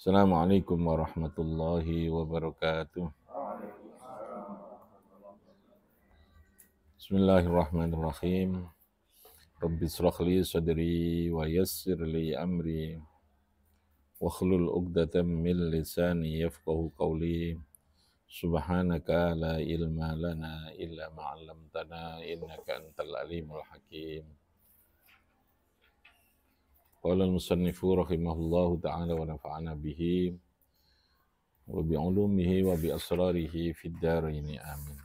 Assalamualaikum warahmatullahi wabarakatuh. Bismillahirrahmanirrahim. Rabbi shrah li sadri wa yassir li amri wa hlul 'uqdatam min lisani yafqahu qawli. Subhanaka la ilma lana illa ma 'allamtana innaka antal alimul hakim. Qala al-musannifu rahimahullahu ta'ala wa nafa'ana bihi wa bi 'ulumihi wa bi asrarihi fid dharain amin.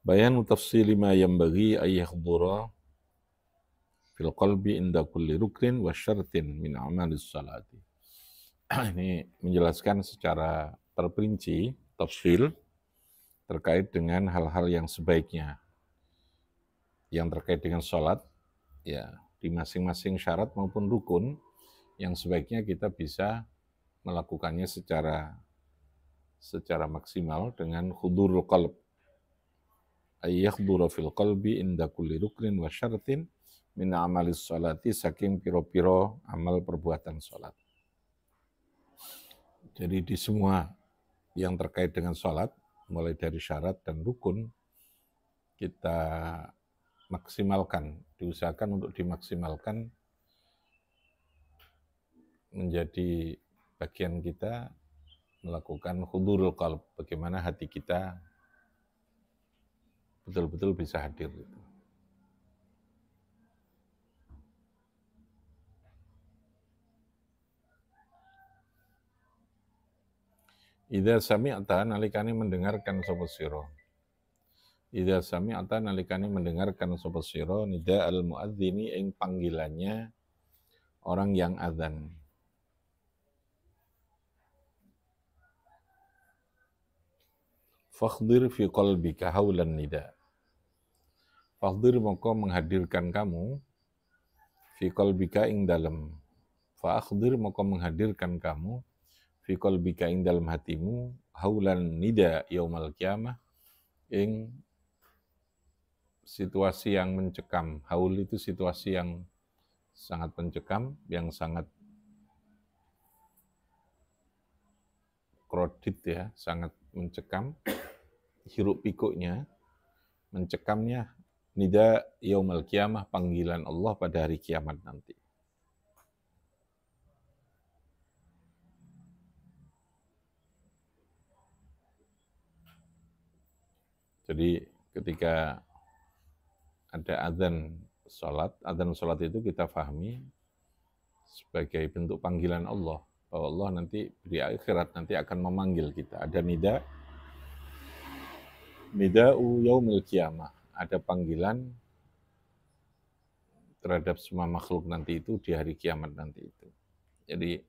Bayanu tafsili ma yanbaghi ay yahdura fil qalbi inda kulli ruknin wa syartin min amalis salati. Ini menjelaskan secara terperinci, tafsil, terkait dengan hal-hal yang sebaiknya, yang terkait dengan sholat, ya di masing-masing syarat maupun rukun, yang sebaiknya kita bisa melakukannya secara maksimal dengan hudurul qalb. Ayyakhdura fil qalbi inda kulli ruknin wa syartin min amalis sholati, saking piro-piro amal perbuatan sholat. Jadi di semua yang terkait dengan sholat, mulai dari syarat dan rukun, kita maksimalkan, diusahakan untuk dimaksimalkan menjadi bagian kita melakukan hudurul qalb, bagaimana hati kita betul-betul bisa hadir. Idza sami'ta nalikane mendengarkan sapa sira. Idza sami'ta nalikane mendengarkan sapa sira nida al muadzini ing panggilannya orang yang azan. Fakhdir fi qalbika haulan nida. Fakhdir maka menghadirkan kamu fi qalbika ing dalem. Fakhdir maka menghadirkan kamu fi qalbika ing dalem hatimu haulan nida yaumal qiyamah ing situasi yang mencekam. Haul itu situasi yang sangat mencekam, yang sangat krodit ya, sangat mencekam, hiruk pikuknya, mencekamnya, nida yaumal qiyamah, panggilan Allah pada hari kiamat nanti. Jadi ketika ada azan sholat itu kita pahami sebagai bentuk panggilan Allah, bahwa Allah nanti di akhirat nanti akan memanggil kita. Ada nida'u yaumil qiyamah, ada panggilan terhadap semua makhluk nanti itu di hari kiamat nanti itu. Jadi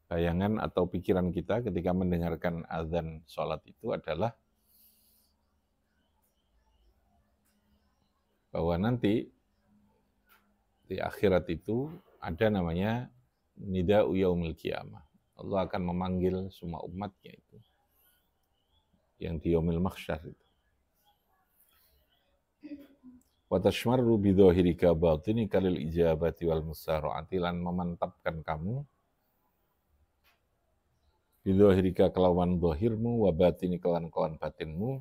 bayangan atau pikiran kita ketika mendengarkan azan sholat itu adalah bahwa nanti di akhirat itu ada namanya nida'u yaumil qiyamah. Allah akan memanggil semua umatnya itu, yang di yaumil mahsyar itu. Wa tashmarru bi dhahirika batinika lil ijabati wal musara'ati, lan memantapkan kamu bi dhahirika kelawan dhahirmu wa batinika lan kelawan batinmu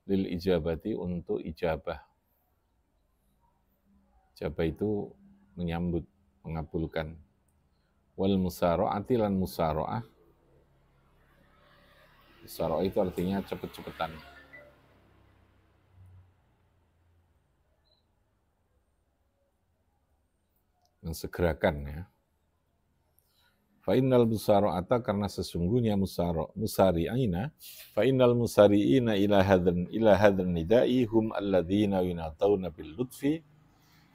lil ijabati untuk ijabah. Ijabah itu menyambut, mengabulkan. Wal musara'ati lan musara'ah. Musara'ah itu artinya cepet-cepetan. Mensegerakan ya. Fa'innal musara'ata, karena sesungguhnya musari'ina, fa'innal musari'ina ila hadhan nida'i hum alladzina yunatawna bil lutfi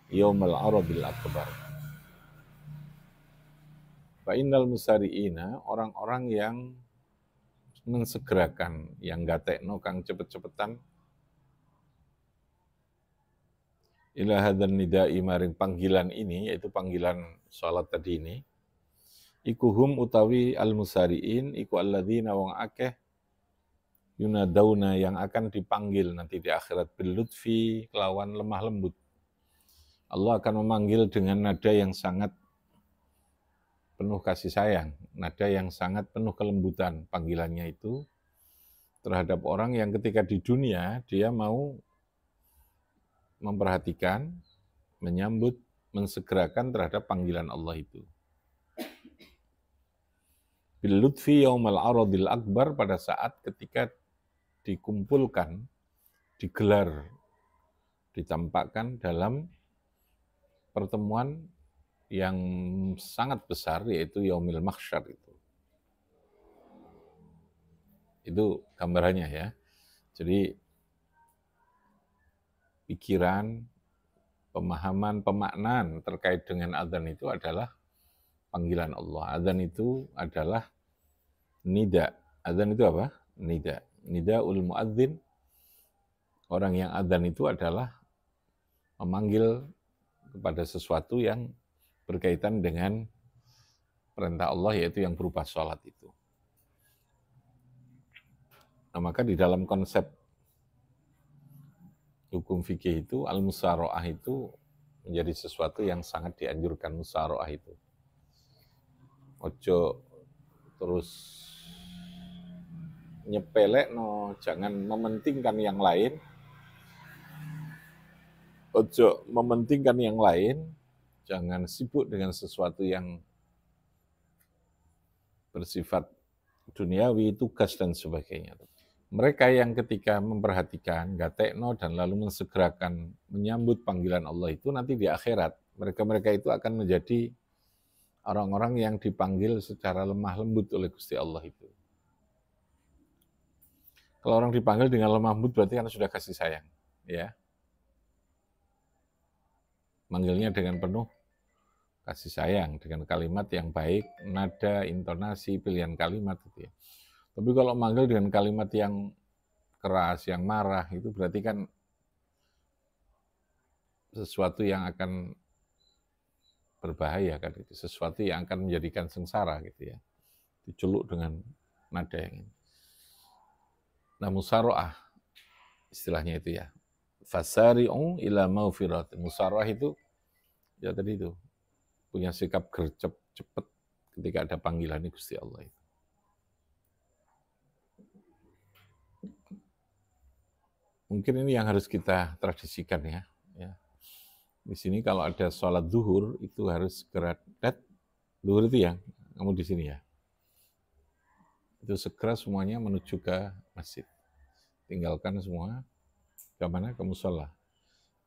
yaumal arabil akbar. Fa'innal musari'ina, orang-orang yang mensegerakan yang gatekno kang cepet-cepetan ila hadzal nida'i maring panggilan ini, yaitu panggilan salat tadi ini, iku hum utawi al-musari'in, iku alladzina wong akeh yunadauna yang akan dipanggil nanti di akhirat bil lutfi kelawan lemah lembut. Allah akan memanggil dengan nada yang sangat penuh kasih sayang, nada yang sangat penuh kelembutan panggilannya itu terhadap orang yang ketika di dunia dia mau memperhatikan, menyambut, mensegerakan terhadap panggilan Allah itu. Bil lutfi yaumal aradil akbar, pada saat ketika dikumpulkan, digelar, ditampakkan dalam pertemuan yang sangat besar, yaitu yaumil mahsyar itu. Itu gambarannya ya. Jadi pikiran, pemahaman, pemaknaan terkait dengan adzan itu adalah panggilan Allah. Adzan itu adalah nida. Adzan itu apa? Nida. Nidaul muadzin. Orang yang adzan itu adalah memanggil kepada sesuatu yang berkaitan dengan perintah Allah, yaitu yang berupa sholat itu. Nah, maka di dalam konsep hukum fikih itu, al-musyaro'ah itu menjadi sesuatu yang sangat dianjurkan. Musyaro'ah itu. Ojo terus nyepelek, no, jangan mementingkan yang lain. Ojo mementingkan yang lain, jangan sibuk dengan sesuatu yang bersifat duniawi, tugas dan sebagainya. Mereka yang ketika memperhatikan, gatekno dan lalu mensegerakan menyambut panggilan Allah itu nanti di akhirat, mereka-mereka itu akan menjadi orang-orang yang dipanggil secara lemah lembut oleh Gusti Allah itu. Kalau orang dipanggil dengan lemah lembut berarti kan sudah kasih sayang, ya. Manggilnya dengan penuh kasih sayang, dengan kalimat yang baik, nada, intonasi, pilihan kalimat gitu ya. Tapi kalau manggil dengan kalimat yang keras, yang marah, itu berarti kan sesuatu yang akan berbahaya kan, itu sesuatu yang akan menjadikan sengsara gitu ya. Diceluk dengan nada yang ini. Nah, musyaro'ah istilahnya itu ya. Fasari'u ila maufirat. Musyaro'ah itu ya tadi itu punya sikap gercep cepat ketika ada panggilan Gusti Allah itu. Mungkin ini yang harus kita tradisikan ya. Di sini kalau ada sholat zuhur itu harus segera, zuhur itu ya, kamu di sini ya. Itu segera semuanya menuju ke masjid. Tinggalkan semua ke mana? Ke musola.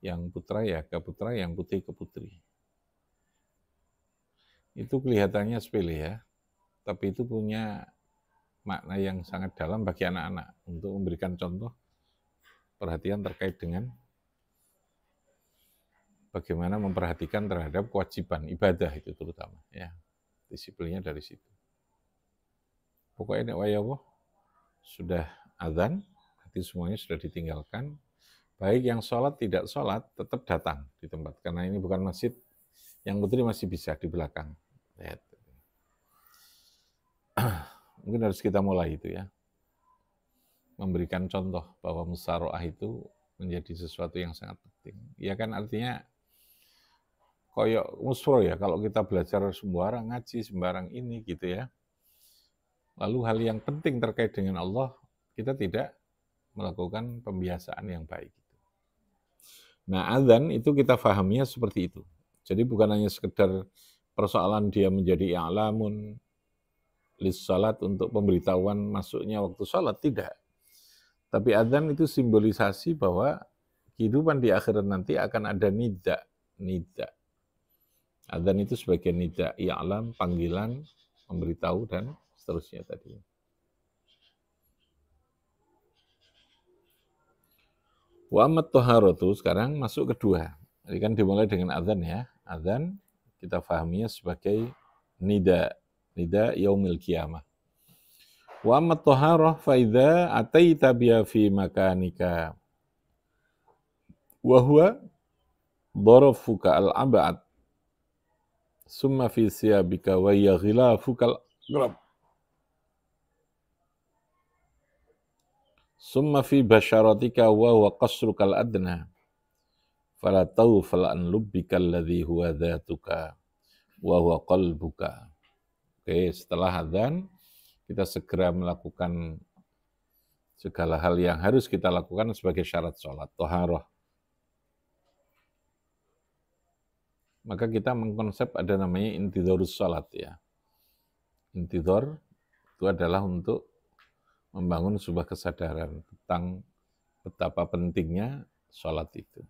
Yang putra ya ke putra, yang putri ke putri. Itu kelihatannya sepele ya, tapi itu punya makna yang sangat dalam bagi anak-anak untuk memberikan contoh perhatian terkait dengan bagaimana memperhatikan terhadap kewajiban ibadah itu terutama ya, disiplinnya dari situ. Pokoknya wayah sudah azan, berarti semuanya sudah ditinggalkan. Baik yang sholat tidak sholat tetap datang di tempat, karena ini bukan masjid. Yang putri masih bisa di belakang. Mungkin harus kita mulai itu ya, memberikan contoh bahwa musyaro'ah itu menjadi sesuatu yang sangat penting. Ya kan, artinya koyok musro ya, kalau kita belajar sembarang ngaji, sembarang ini gitu ya. Lalu hal yang penting terkait dengan Allah, kita tidak melakukan pembiasaan yang baik. Nah, azan itu kita fahamnya seperti itu. Jadi bukan hanya sekedar persoalan dia menjadi i'lamun lis salat untuk pemberitahuan masuknya waktu salat, tidak. Tapi adzan itu simbolisasi bahwa kehidupan di akhirat nanti akan ada nida. Adzan itu sebagai nida, i'lam, panggilan, memberitahu dan seterusnya tadi. Wa ammat taharatu, sekarang masuk kedua. Jadi kan dimulai dengan adzan ya. Adzan kita pahaminya sebagai nida yaumil qiyamah. Wa amma taharah fa idza ataita biha fi makanika wa huwa dharafuka al-ab'ad summa fi siyabika wa hiya ghilafuka al-aqrab summa fi basyaratika wa huwa qasruka al-adna fala tawfal an lubbika alladhi huwa dhatuka wa huwa qalbuka. Oke, setelah adzan kita segera melakukan segala hal yang harus kita lakukan sebagai syarat sholat, toharoh. Maka kita mengkonsep ada namanya intidharus sholat ya. Intidhar itu adalah untuk membangun sebuah kesadaran tentang betapa pentingnya sholat itu.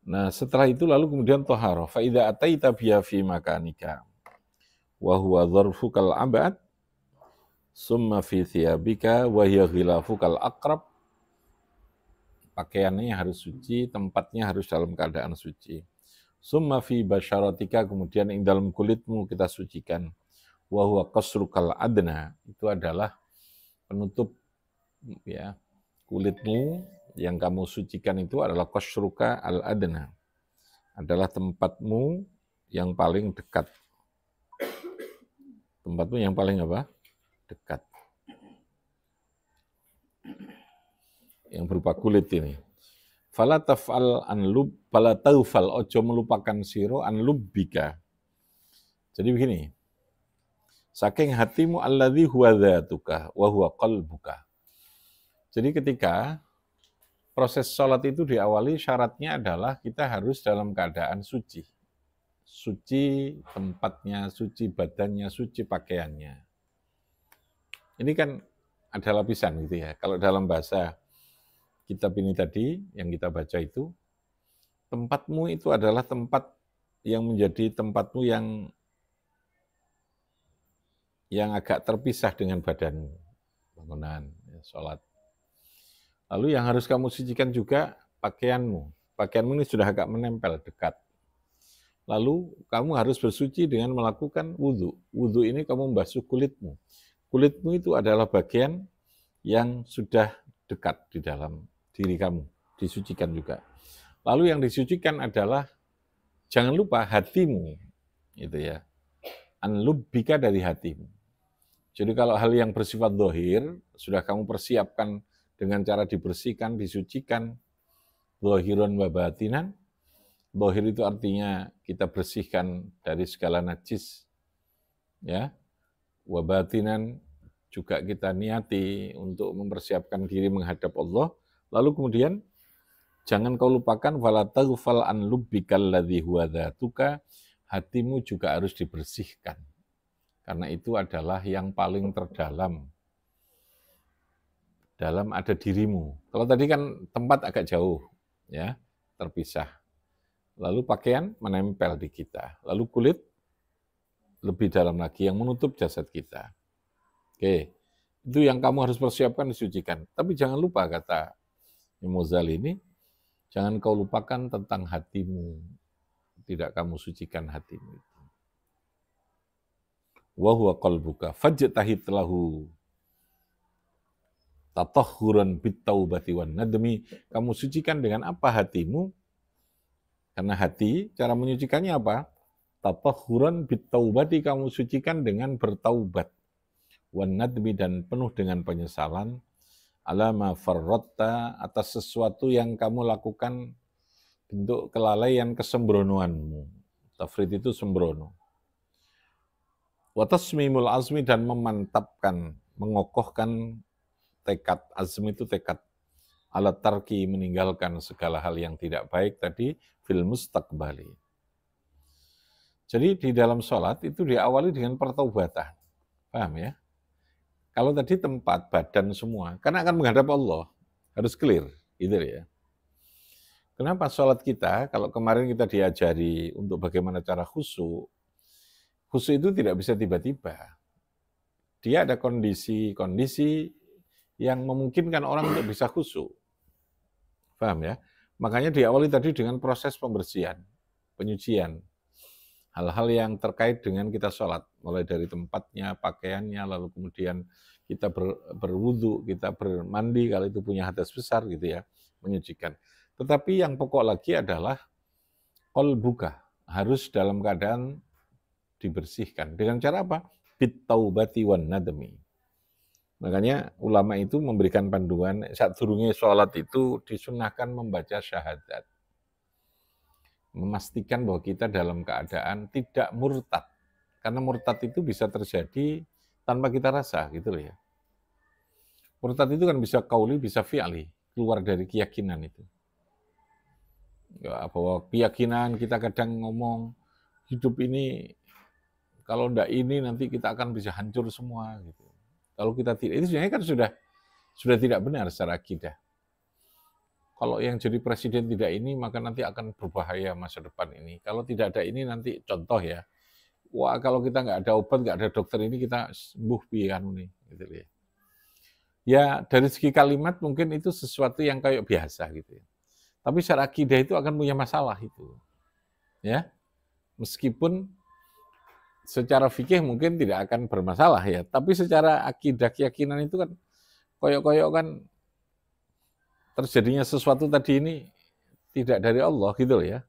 Nah setelah itu lalu kemudian toharoh. Fa idza ataita biha fi makanika wa huwa dzarfukal abad summa fi thiyabika wa hiya ghilafukal aqrab. Pakaiannya harus suci, tempatnya harus dalam keadaan suci. Summa fi basyaratika, kemudian yang dalam kulitmu kita sucikan. Wa huwa qasrukal adna, itu adalah penutup ya. Kulitmu yang kamu sucikan itu adalah qasruka al adna. Adalah tempatmu yang paling dekat. Tempatmu yang paling apa? Dekat. Yang berupa kulit ini. Fala taf'al an lub, fala taufal, ojo melupakan siro an lubbika. Jadi begini, saking hatimu alladzi huwa dzatuka wa huwa qalbuka. Jadi ketika proses sholat itu diawali, syaratnya adalah kita harus dalam keadaan suci. Suci tempatnya, suci badannya, suci pakaiannya. Ini kan ada lapisan gitu ya. Kalau dalam bahasa kitab ini tadi, yang kita baca itu, tempatmu itu adalah tempat yang menjadi tempatmu yang agak terpisah dengan badanmu, bangunan, ya, sholat. Lalu yang harus kamu sucikan juga pakaianmu. Pakaianmu ini sudah agak menempel, dekat. Lalu kamu harus bersuci dengan melakukan wudhu. Wudhu ini kamu membasuh kulitmu. Kulitmu itu adalah bagian yang sudah dekat di dalam diri kamu, disucikan juga. Lalu yang disucikan adalah, jangan lupa hatimu, itu ya. An lubbika, dari hatimu. Jadi kalau hal yang bersifat zahir, sudah kamu persiapkan dengan cara dibersihkan, disucikan, zahiran wa batinan. Zahir itu artinya kita bersihkan dari segala najis, ya. Wa batinan juga kita niati untuk mempersiapkan diri menghadap Allah. Lalu kemudian jangan kau lupakan fala taghfal an lubbikal ladzi huwa dzatuka, hatimu juga harus dibersihkan. Karena itu adalah yang paling terdalam dalam ada dirimu. Kalau tadi kan tempat agak jauh ya, terpisah. Lalu pakaian menempel di kita. Lalu kulit lebih dalam lagi yang menutup jasad kita. Oke. Itu yang kamu harus persiapkan, disucikan. Tapi jangan lupa, kata Imam Ghazali ini, jangan kau lupakan tentang hatimu. Tidak kamu sucikan hatimu. Wa huwa qalbuka fajtahid lahu tatahhuran bitaubati wan nadmi. Kamu sucikan dengan apa hatimu? Karena hati, cara menyucikannya apa? Tatahhuran bitaubati, kamu sucikan dengan bertaubat. Wan nadmi, dan penuh dengan penyesalan. Alama farratta, atas sesuatu yang kamu lakukan bentuk kelalaian, kesembronoanmu. Tafrid itu sembrono. Wa tasmimul azmi, dan memantapkan, mengokohkan tekad. Azmi itu tekad. Alat tarki, meninggalkan segala hal yang tidak baik tadi, fil mustaqbali. Jadi di dalam sholat itu diawali dengan pertaubatan. Paham ya? Kalau tadi tempat, badan semua, karena akan menghadap Allah, harus clear, gitu ya. Kenapa sholat kita, kalau kemarin kita diajari untuk bagaimana cara khusyuk, khusyuk itu tidak bisa tiba-tiba. Dia ada kondisi-kondisi yang memungkinkan orang untuk bisa khusyuk. Paham ya? Makanya diawali tadi dengan proses pembersihan, penyucian. hal-hal yang terkait dengan kita sholat, mulai dari tempatnya, pakaiannya, lalu kemudian kita berwudu, kita bermandi kalau itu punya hadas besar gitu ya, menyucikan. Tetapi yang pokok lagi adalah qalbuka, harus dalam keadaan dibersihkan. Dengan cara apa? Bit-taubati wan nadmi. Makanya ulama itu memberikan panduan saat turunnya sholat itu disunahkan membaca syahadat. Memastikan bahwa kita dalam keadaan tidak murtad. Karena murtad itu bisa terjadi tanpa kita rasa gitu loh ya. Murtad itu kan bisa qauli, bisa fi'li, keluar dari keyakinan itu. Ya, bahwa keyakinan kita kadang ngomong hidup ini kalau ndak ini nanti kita akan bisa hancur semua gitu. Kalau kita tidak, itu sebenarnya kan sudah tidak benar secara akidah. Kalau yang jadi presiden tidak ini, maka nanti akan berbahaya masa depan ini. Kalau tidak ada ini nanti contoh ya, wah kalau kita nggak ada obat, nggak ada dokter ini kita sembuh pian nih, gitu ya. Ya dari segi kalimat mungkin itu sesuatu yang kayak biasa gitu ya. Tapi secara akidah itu akan punya masalah itu, ya. Meskipun secara fikih mungkin tidak akan bermasalah ya, tapi secara akidah keyakinan itu kan koyok-koyok kan terjadinya sesuatu tadi ini tidak dari Allah gitu loh ya.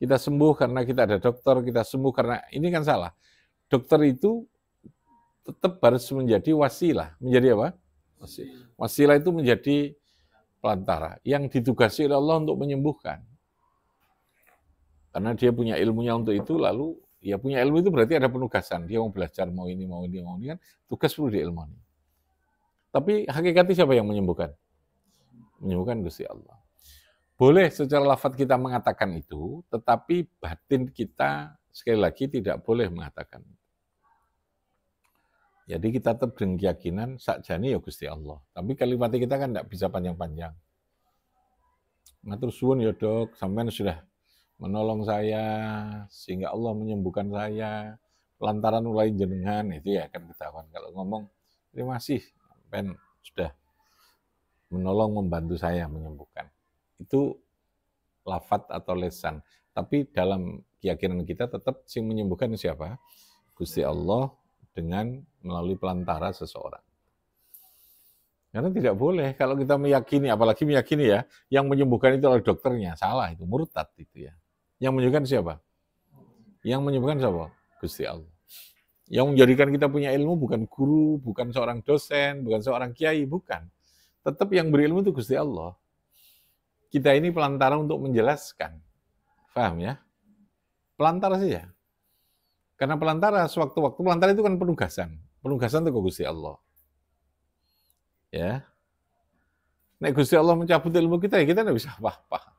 Kita sembuh karena kita ada dokter, kita sembuh karena ini kan salah. Dokter itu tetap harus menjadi wasilah. Menjadi apa? Wasilah itu menjadi pelantara yang ditugasi oleh Allah untuk menyembuhkan. Karena dia punya ilmunya untuk itu, lalu ya punya ilmu itu berarti ada penugasan. Dia mau belajar, mau ini kan, tugas perlu diilmoni. Tapi hakikatnya siapa yang menyembuhkan? Menyembuhkan Gusti Allah. Boleh secara lafaz kita mengatakan itu, tetapi batin kita sekali lagi tidak boleh mengatakan. Jadi kita tetap dengan keyakinan sakjane ya Gusti Allah. Tapi kalimat kita kan tidak bisa panjang-panjang. Matur suwun ya Dok, sampean sudah menolong saya sehingga Allah menyembuhkan saya lantaran mulai jenengan, itu ya kan ketahuan. Kalau ngomong terima kasih sampean sudah menolong membantu saya menyembuhkan, itu lafaz atau lesan. Tapi dalam keyakinan kita tetap sing menyembuhkan siapa? Gusti Allah dengan melalui pelantara seseorang. Karena tidak boleh kalau kita meyakini, apalagi meyakini ya, yang menyembuhkan itu adalah dokternya, salah itu, murtad itu ya. Yang menyembuhkan siapa? Yang menyembuhkan siapa? Gusti Allah. Yang menjadikan kita punya ilmu bukan guru, bukan seorang dosen, bukan seorang kiai, bukan. Tetap yang berilmu itu Gusti Allah. Kita ini pelantara untuk menjelaskan. Paham ya? Pelantara saja. Karena pelantara sewaktu-waktu, pelantara itu kan penugasan. Penugasan itu ke Gusti Allah. Ya. Nek Gusti Allah mencabut ilmu kita, ya kita tidak bisa apa-apa.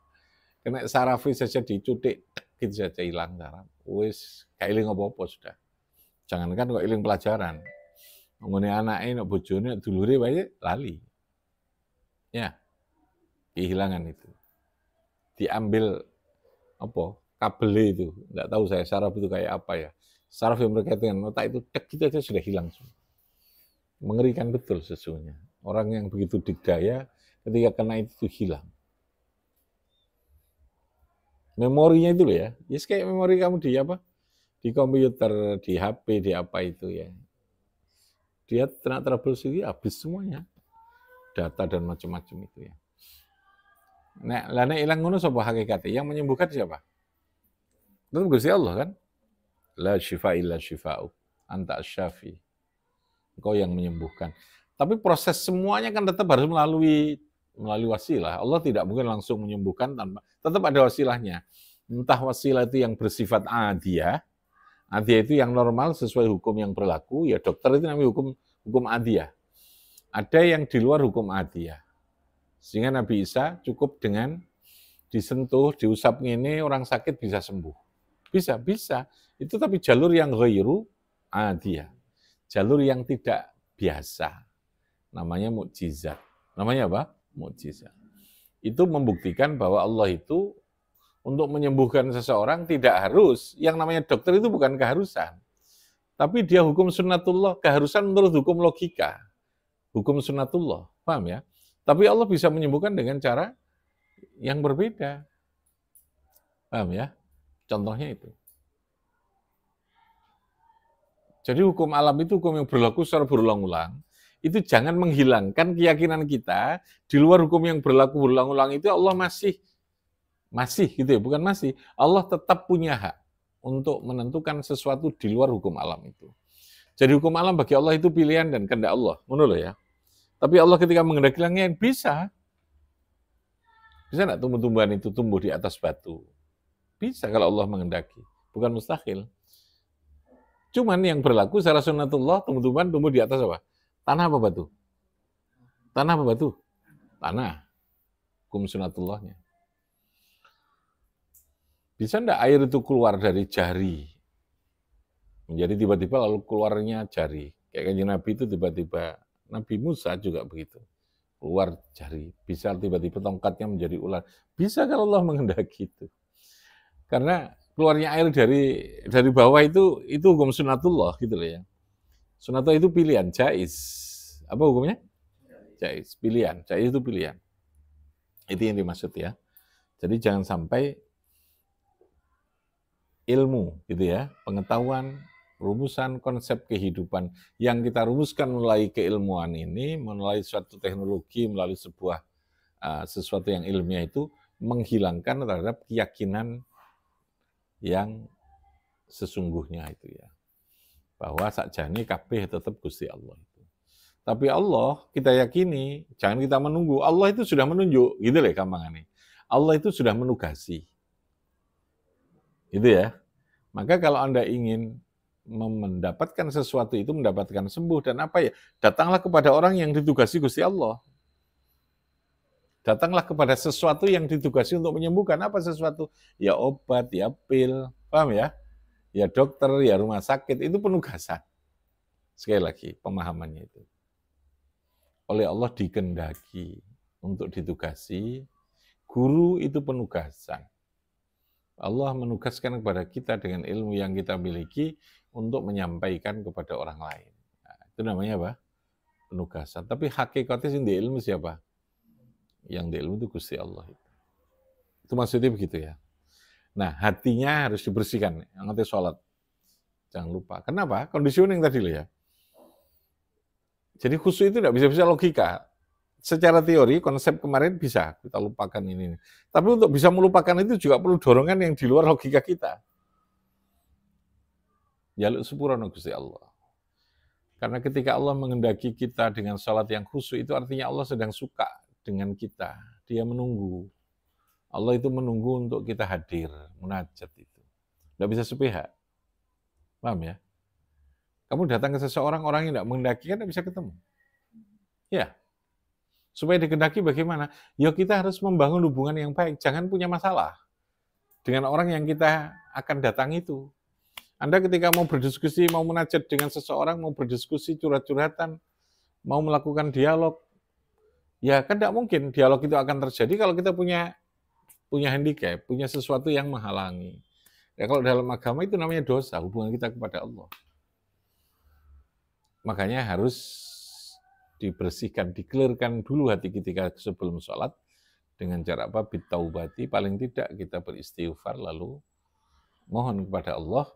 Kena sarafi saja dicutik, gitu saja hilang saraf. Wis, gak iling apa-apa sudah. Jangankan kok iling pelajaran. Mengenai anaknya, bojone, dulure wae lali. Ya. Kehilangan itu. Diambil apa? Kabel itu. Enggak tahu saya saraf itu kayak apa ya. Saraf yang berkaitan dengan otak itu tek gitu aja sudah hilang semua. Mengerikan betul sesungguhnya. Orang yang begitu digdaya ketika kena itu hilang. Memorinya itu loh ya. Yes, kayak memori kamu di apa? Di komputer, di HP, di apa itu ya. Dia kena troubleshooting habis semuanya. Data dan macam-macam itu ya. Nah, lana ilang ngono sapa hakikatnya? Yang menyembuhkan siapa? Tentu Gusti Allah kan? La syifa illa syifa'u. Anta asyafi. Engkau yang menyembuhkan. Tapi proses semuanya kan tetap harus melalui wasilah. Allah tidak mungkin langsung menyembuhkan tanpa, tetap ada wasilahnya. Entah wasilah itu yang bersifat adiyah. Adiyah itu yang normal sesuai hukum yang berlaku. Ya dokter itu namanya hukum adiyah. Ada yang di luar hukum adiyah. Sehingga Nabi Isa cukup dengan disentuh, diusap ini orang sakit bisa sembuh. Bisa. Itu tapi jalur yang ghairu adiyah. Jalur yang tidak biasa. Namanya mukjizat. Namanya apa? Mukjizat. Itu membuktikan bahwa Allah itu untuk menyembuhkan seseorang tidak harus. Yang namanya dokter itu bukan keharusan. Tapi dia hukum sunnatullah, keharusan menurut hukum logika. Hukum sunnatullah. Paham ya? Tapi Allah bisa menyembuhkan dengan cara yang berbeda. Paham ya? Contohnya itu. Jadi hukum alam itu hukum yang berlaku secara berulang-ulang. Itu jangan menghilangkan keyakinan kita di luar hukum yang berlaku berulang-ulang itu Allah masih gitu ya, bukan masih. Allah tetap punya hak untuk menentukan sesuatu di luar hukum alam itu. Jadi hukum alam bagi Allah itu pilihan dan kehendak Allah, menurut ya. Tapi Allah ketika menghendaki langit bisa nggak tumbuh-tumbuhan itu tumbuh di atas batu? Bisa kalau Allah menghendaki, bukan mustahil. Cuman yang berlaku secara sunnatullah, tumbuh-tumbuhan tumbuh di atas apa? Tanah apa batu? Tanah apa batu? Tanah. Hukum sunnatullahnya. Bisa enggak air itu keluar dari jari? Menjadi tiba-tiba lalu keluarnya jari. Kayak kanjeng Nabi itu tiba-tiba, Nabi Musa juga begitu. Keluar jari. Bisa tiba-tiba tongkatnya menjadi ular. Bisa kalau Allah menghendaki itu. Karena keluarnya air dari bawah itu hukum sunatullah gitu loh ya. Sunatullah itu pilihan, jais. Apa hukumnya? Jais, pilihan. Jais itu pilihan. Itu yang dimaksud ya. Jadi jangan sampai ilmu gitu ya, pengetahuan, rumusan konsep kehidupan yang kita rumuskan melalui keilmuan ini, melalui suatu teknologi, melalui sesuatu yang ilmiah itu menghilangkan terhadap keyakinan yang sesungguhnya itu ya. Bahwa sakjane kabeh tetap Gusti Allah itu. Tapi Allah kita yakini, jangan kita menunggu. Allah itu sudah menunjuk, gitu loh gampangane. Allah itu sudah menugasi. Gitu ya. Maka kalau Anda ingin mendapatkan sesuatu itu, mendapatkan sembuh dan apa ya, datanglah kepada orang yang ditugasi Gusti Allah. Datanglah kepada sesuatu yang ditugasi untuk menyembuhkan. Apa sesuatu? Ya obat, ya pil, paham ya? Ya dokter, ya rumah sakit, itu penugasan. Sekali lagi, pemahamannya itu. Oleh Allah dikehendaki untuk ditugasi, guru itu penugasan. Allah menugaskan kepada kita dengan ilmu yang kita miliki untuk menyampaikan kepada orang lain. Nah, itu namanya apa? Penugasan. Tapi hakikatnya yang di ilmu siapa? Yang di ilmu itu Gusti Allah. Itu maksudnya begitu ya. Nah, hatinya harus dibersihkan. Nanti sholat. Jangan lupa. Kenapa? Conditioning tadi loh ya. Jadi khusyuk itu tidak bisa logika. Secara teori, konsep kemarin bisa kita lupakan ini. Tapi untuk bisa melupakan itu juga perlu dorongan yang di luar logika kita. Jaluk sepurana Gusti Allah. Karena ketika Allah menghendaki kita dengan salat yang khusyuk, itu artinya Allah sedang suka dengan kita. Dia menunggu. Allah itu menunggu untuk kita hadir, munajat itu. Tidak bisa sepihak. Paham ya? Kamu datang ke seseorang, orang yang tidak menghendaki kan tidak bisa ketemu. Ya. Supaya dikehendaki bagaimana? Ya kita harus membangun hubungan yang baik. Jangan punya masalah dengan orang yang kita akan datang itu. Anda ketika mau berdiskusi, mau munajat dengan seseorang, mau berdiskusi, curhat-curhatan, mau melakukan dialog, ya kan tidak mungkin dialog itu akan terjadi kalau kita punya handicap, punya sesuatu yang menghalangi. Ya kalau dalam agama itu namanya dosa, hubungan kita kepada Allah. Makanya harus dibersihkan, dikelirkan dulu hati kita sebelum sholat dengan cara apa? Bitaubati, paling tidak kita beristighfar lalu mohon kepada Allah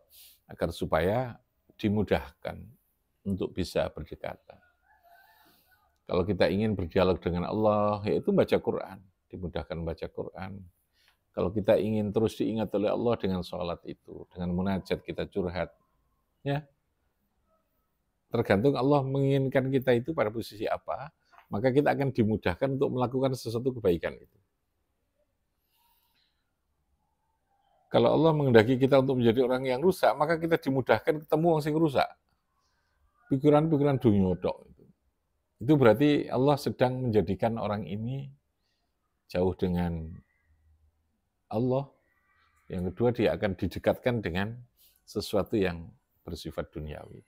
agar supaya dimudahkan untuk bisa berdekatan. Kalau kita ingin berdialog dengan Allah, yaitu baca Quran, dimudahkan baca Quran. Kalau kita ingin terus diingat oleh Allah dengan sholat itu, dengan munajat kita curhat, ya. Tergantung Allah menginginkan kita itu pada posisi apa, maka kita akan dimudahkan untuk melakukan sesuatu kebaikan itu. Kalau Allah menghendaki kita untuk menjadi orang yang rusak, maka kita dimudahkan ketemu orang yang rusak. Pikiran-pikiran dunia tok. Itu berarti Allah sedang menjadikan orang ini jauh dengan Allah. Yang kedua, dia akan didekatkan dengan sesuatu yang bersifat duniawi.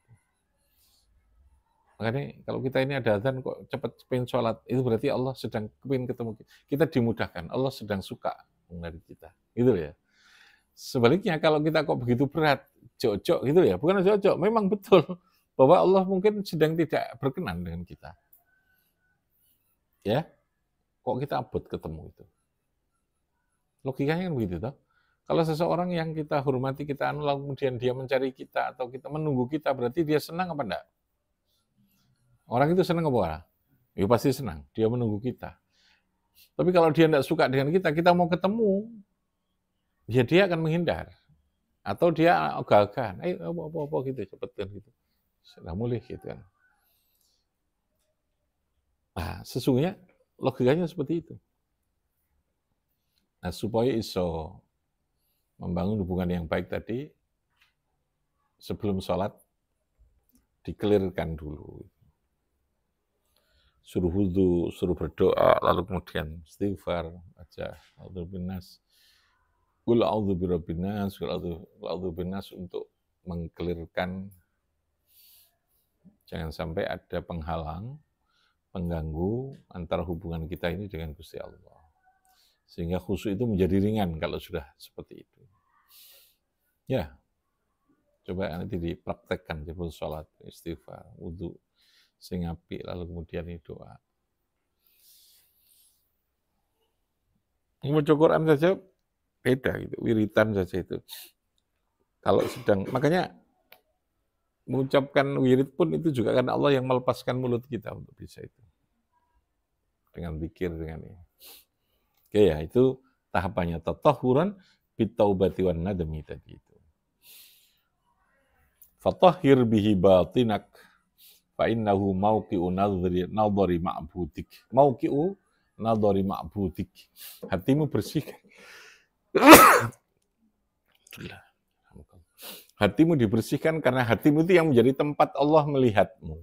Makanya kalau kita ini ada adzan kok cepat pengen sholat, itu berarti Allah sedang pengen ketemu kita, dimudahkan. Allah sedang suka dari kita, gitu ya. Sebaliknya kalau kita kok begitu berat, jok-jok gitu ya, bukan jok-jok, memang betul bahwa Allah mungkin sedang tidak berkenan dengan kita. Ya, kok kita abot ketemu itu. Logikanya kan begitu toh. Kalau seseorang yang kita hormati, kita anu, lalu kemudian dia mencari kita atau kita menunggu kita, berarti dia senang apa enggak? Orang itu senang apa enggak? Ya pasti senang, dia menunggu kita. Tapi kalau dia enggak suka dengan kita mau ketemu, ya dia akan menghindar. Atau dia ogah-ogahan, ayo apa gitu, cepetan gitu. Sudah mulai gitu kan. Nah, sesungguhnya logikanya seperti itu. Nah, supaya iso membangun hubungan yang baik tadi, sebelum sholat, dikelirkan dulu. Suruh wudhu, suruh berdoa, lalu kemudian istighfar, aja, a'udzubinas, qul a'udzu birabbin nas, qul a'udzu binnas, untuk mengkelirkan, jangan sampai ada penghalang, pengganggu antara hubungan kita ini dengan Gusti Allah. Sehingga khusyuk itu menjadi ringan kalau sudah seperti itu. Ya, coba nanti dipraktekkan sebelum sholat, istighfar, wudhu, sing apik, lalu kemudian doa. Membaca Quran saja beda gitu, wiritan saja itu. Kalau sedang, makanya mengucapkan wirid pun itu juga karena Allah yang melepaskan mulut kita untuk bisa itu. Dengan zikir, dengan ini. Oke ya, itu tahapannya. Tatahhuran bitaubati wan nadmi tadi itu. Fatahhir bihi batinak fa innahu mauqi'u nadhari ma'budik. Mauqi'u nadhari ma'budik. Hatimu bersihkan. Hatimu dibersihkan karena hatimu itu yang menjadi tempat Allah melihatmu.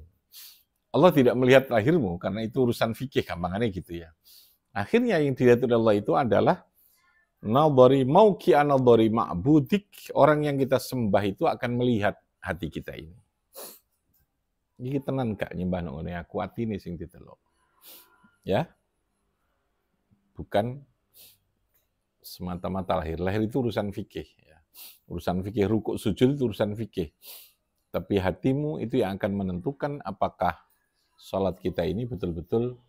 Allah tidak melihat lahirmu karena itu urusan fikih, gampangannya gitu ya. Akhirnya yang dilihat oleh Allah itu adalah nadhari mauqi'a nadhari ma'budik, orang yang kita sembah itu akan melihat hati kita ini. Iki tenan gak nyembah nang ngene aku, atine sing ditelok. Ya. Bukan semata-mata lahir. Lahir itu urusan fikih ya. Urusan fikih, rukuk sujud itu urusan fikih. Tapi hatimu itu yang akan menentukan apakah salat kita ini betul-betul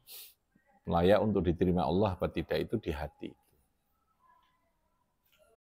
layak untuk diterima Allah apa tidak, itu di hati.